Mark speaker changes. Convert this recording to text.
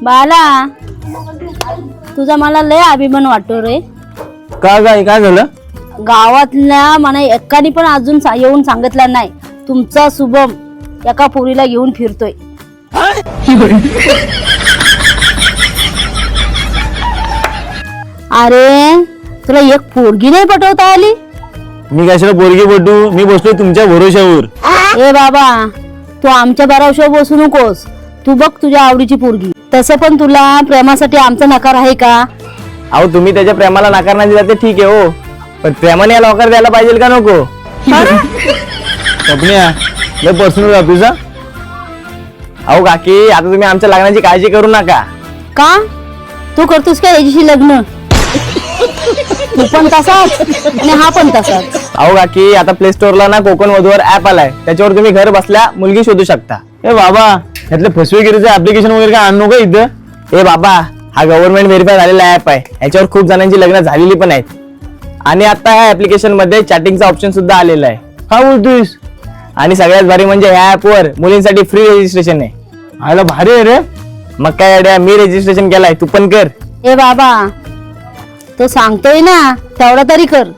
Speaker 1: बाला तुझा मला लय अभिमान वाटतो रे.
Speaker 2: का काय झालं?
Speaker 1: गावातल्या मला एकाने पण अजून येऊन सांगितलं नाही तुमचा शुभम एका पोरीला घेऊन फिरतोय. अरे तुला एक पोरगी नाही पटवता आली?
Speaker 2: मी कशाला पोरगी पटू? मी बसलोय तुमच्या भरोशावर.
Speaker 1: ए बाबा तू आमच्या भरोशावर बसू नकोस. तू बघ तुझ्या आवडीची पोरगी. तसं पण तुला प्रेमासाठी आमचा नकार आहे का?
Speaker 2: अहो तुम्ही त्याच्या प्रेमाला नकार नाही दिला ते ठीक आहे हो, पण प्रेमाने याला होकार द्यायला पाहिजे का नको? स्वप्न्या लय पर्सनल ऑफिस. अहो काकी आता तुम्ही आमच्या लग्नाची काळजी करू नका.
Speaker 1: का तू करतोस का याच्याशी लग्न? तू पण तसाच आणि हा पण तसाच.
Speaker 2: अहो काकी आता प्ले स्टोअरला ना कोकण वधूवर ऍप आलाय, त्याच्यावर तुम्ही घर बसल्या मुलगी शोधू शकता. ए बाबा यातलं फसवेगिरीचं ऍप्लिकेशन वगैरे काय आणू का इथं? ए बाबा हा गव्हर्नमेंट व्हेरीफाय झालेला ऍप आहे, याच्यावर खूप जणांची लग्न झालेली पण आहेत. आणि आता ह्या ऍप्लिकेशन मध्ये चॅटिंगचा ऑप्शन सुद्धा आलेला आहे. हा बोलतोयस? आणि सगळ्यात भारी म्हणजे ह्या ऍपवर मुलींसाठी फ्री रजिस्ट्रेशन आहे. आला भारी आहे रे. मग काय अड्या मी रजिस्ट्रेशन केलाय, तू पण कर.
Speaker 1: ए बाबा तो सांगतोय ना तेवढा तरी कर.